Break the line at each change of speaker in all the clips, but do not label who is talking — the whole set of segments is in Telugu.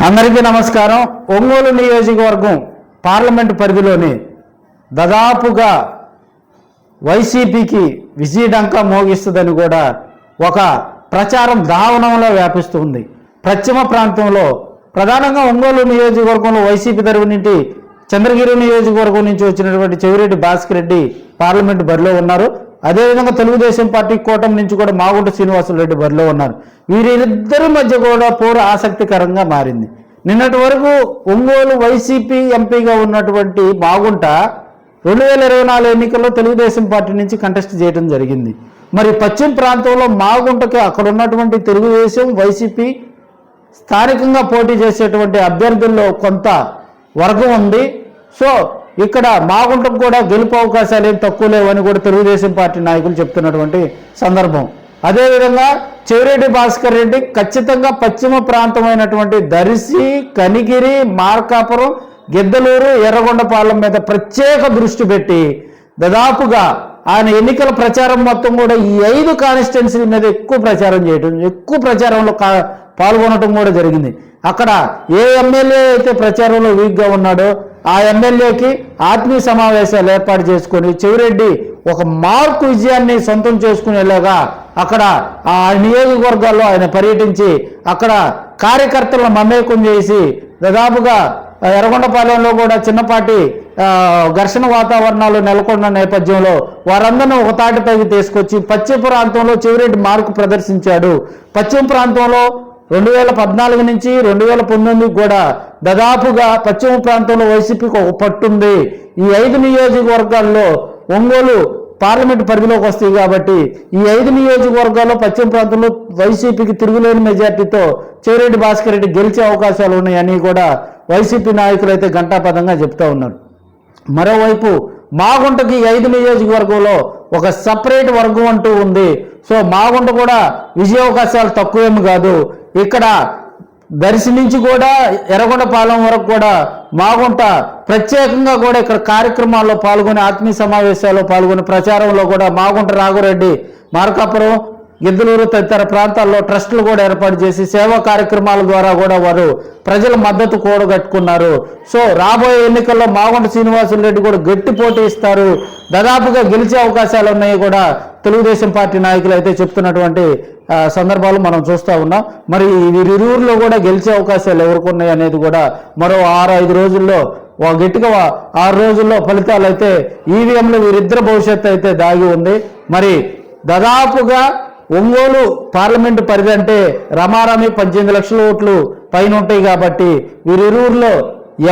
అందరికీ నమస్కారం. ఒంగోలు నియోజకవర్గం పార్లమెంటు పరిధిలోని దాదాపుగా వైసీపీకి విజయడంకా మోగిస్తుందని కూడా ఒక ప్రచారం దావనంలో వ్యాపిస్తుంది. పశ్చిమ ప్రాంతంలో ప్రధానంగా ఒంగోలు నియోజకవర్గంలో వైసీపీ తరఫు నుండి చంద్రగిరి నియోజకవర్గం నుంచి వచ్చినటువంటి చెవిరెడ్డి భాస్కర్ రెడ్డి పార్లమెంటు బరిలో ఉన్నారు. అదేవిధంగా తెలుగుదేశం పార్టీ కూటమి నుంచి కూడా మాగుంట శ్రీనివాసరెడ్డి బరిలో ఉన్నారు. వీరిద్దరి మధ్య కూడా పోరు ఆసక్తికరంగా మారింది. నిన్నటి వరకు ఒంగోలు వైసీపీ ఎంపీగా ఉన్నటువంటి మాగుంట 2024 ఎన్నికల్లో తెలుగుదేశం పార్టీ నుంచి కంటెస్ట్ చేయడం జరిగింది. మరి పశ్చిమ ప్రాంతంలో మాగుంటకి అక్కడ ఉన్నటువంటి తెలుగుదేశం వైసీపీ స్థానికంగా పోటీ చేసేటువంటి అభ్యర్థుల్లో కొంత వర్గం ఉంది. సో ఇక్కడ మాగుంటకు కూడా గెలుపు అవకాశాలు ఏం తక్కువ లేవని కూడా తెలుగుదేశం పార్టీ నాయకులు చెప్తున్నటువంటి సందర్భం. అదేవిధంగా చెవిరెడ్డి భాస్కర్ రెడ్డి ఖచ్చితంగా పశ్చిమ ప్రాంతమైనటువంటి దర్శి, కనిగిరి, మార్కాపురం, గిద్దలూరు, ఎర్రగొండపాలెం మీద ప్రత్యేక దృష్టి పెట్టి దాదాపుగా ఆయన ఎన్నికల ప్రచారం మొత్తం కూడా ఈ 5 కాన్స్టిట్యున్సీల మీద ఎక్కువ ప్రచారం చేయడం, ఎక్కువ ప్రచారంలో పాల్గొనడం కూడా జరిగింది. అక్కడ ఏ ఎమ్మెల్యే అయితే ప్రచారంలో వీక్గా ఉన్నాడో ఆ ఎమ్మెల్యేకి ఆత్మీయ సమావేశాలు ఏర్పాటు చేసుకొని చెవిరెడ్డి ఒక మార్కు విజయాన్ని సొంతం చేసుకునేలాగా అక్కడ ఆ నియోజకవర్గాల్లో ఆయన పర్యటించి అక్కడ కార్యకర్తలను మమేకం చేసి దాదాపుగా ఎర్రగొండపాలెంలో కూడా చిన్నపాటి ఘర్షణ వాతావరణాలు నెలకొన్న నేపథ్యంలో వారందరినీ ఒక తాటిపైకి తీసుకొచ్చి పశ్చిమ ప్రాంతంలో చెవిరెడ్డి మార్కు ప్రదర్శించాడు. పశ్చిమ ప్రాంతంలో 2014 నుంచి 2019 కూడా దాదాపుగా పశ్చిమ ప్రాంతంలో వైసీపీకి ఒక పట్టుంది. ఈ 5 నియోజకవర్గాల్లో ఒంగోలు పార్లమెంటు పరిధిలోకి వస్తాయి కాబట్టి ఈ 5 నియోజకవర్గాల్లో పశ్చిమ ప్రాంతంలో వైసీపీకి తిరుగులేని మెజార్టీతో చెవిరెడ్డి భాస్కర్ రెడ్డి గెలిచే అవకాశాలు ఉన్నాయని కూడా వైసీపీ నాయకులు అయితే ఘంటాపథంగా చెప్తా ఉన్నారు. మరోవైపు మాగుంటకి 5 నియోజకవర్గంలో ఒక సపరేట్ వర్గం అంటూ ఉంది. సో మాగుంట కూడా విజయ అవకాశాలు తక్కువేమి కాదు. ఇక్కడ దర్శి నుంచి కూడా ఎర్రగొండపాలెం వరకు కూడా మాగుంట ప్రత్యేకంగా కూడా ఇక్కడ కార్యక్రమాల్లో పాల్గొని ఆత్మీయ సమావేశాల్లో పాల్గొని ప్రచారంలో కూడా మాగుంట రాఘురెడ్డి, మార్కాపురం, గిద్దలూరు తదితర ప్రాంతాల్లో ట్రస్టులు కూడా ఏర్పాటు చేసి సేవా కార్యక్రమాల ద్వారా కూడా వారు ప్రజల మద్దతు కూడగట్టుకున్నారు. సో రాబోయే ఎన్నికల్లో మాగుంట శ్రీనివాసరెడ్డి కూడా గట్టి పోటీ ఇస్తారు, దాదాపుగా గెలిచే అవకాశాలు ఉన్నాయి కూడా తెలుగుదేశం పార్టీ నాయకులు అయితే చెప్తున్నటువంటి సందర్భాలు మనం చూస్తూ ఉన్నాం. మరి వీరిరువురిలో కూడా గెలిచే అవకాశాలు ఎవరికి ఉన్నాయి అనేది కూడా మరో 6-5 రోజుల్లో గట్టిగా 6 రోజుల్లో ఫలితాలు అయితే ఈవీఎంలో వీరిద్దరు భవిష్యత్తు అయితే దాగి ఉంది. మరి దాదాపుగా ఒంగోలు పార్లమెంటు పరిధి అంటే రమారమి 18 లక్షల ఓట్లు పైన ఉంటాయి కాబట్టి వీరిరువురిలో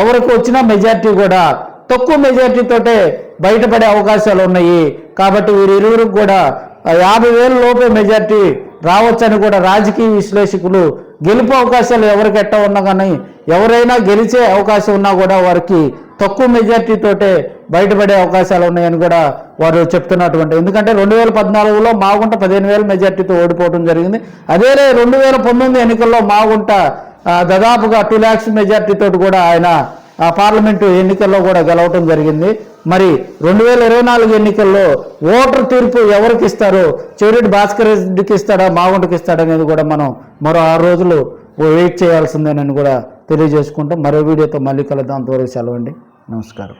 ఎవరికి వచ్చినా మెజార్టీ కూడా తక్కువ మెజార్టీతోటే బయటపడే అవకాశాలు ఉన్నాయి. కాబట్టి వీరిరువురికి కూడా 50,000 లోపే మెజార్టీ రావచ్చని కూడా రాజకీయ విశ్లేషకులు గెలుపు అవకాశాలు ఎవరికి ఎట్టా ఉన్నా కానీ ఎవరైనా గెలిచే అవకాశం ఉన్నా కూడా వారికి తక్కువ మెజార్టీతోటే బయటపడే అవకాశాలు ఉన్నాయని కూడా వారు చెప్తున్నటువంటి. ఎందుకంటే 2014లో మాగుంట 15,000 మెజార్టీతో ఓడిపోవడం జరిగింది. అదే 2019 ఎన్నికల్లో మాగుంట దాదాపుగా 2 lakhs మెజార్టీతో కూడా ఆయన పార్లమెంటు ఎన్నికల్లో కూడా గెలవటం జరిగింది. మరి 2024 ఎన్నికల్లో ఓటర్ తీర్పు ఎవరికి ఇస్తారో, చెవిరెడ్డి భాస్కర్ రెడ్డికి ఇస్తాడా, మాగుంటకి ఇస్తాడా అనేది కూడా మనం మరో 6 రోజులు వెయిట్ చేయాల్సిందేనని కూడా తెలియజేసుకుంటాం. మరో వీడియోతో మళ్ళీ కలుద్దాం. అంతవరకు సెలవండి. నమస్కారం.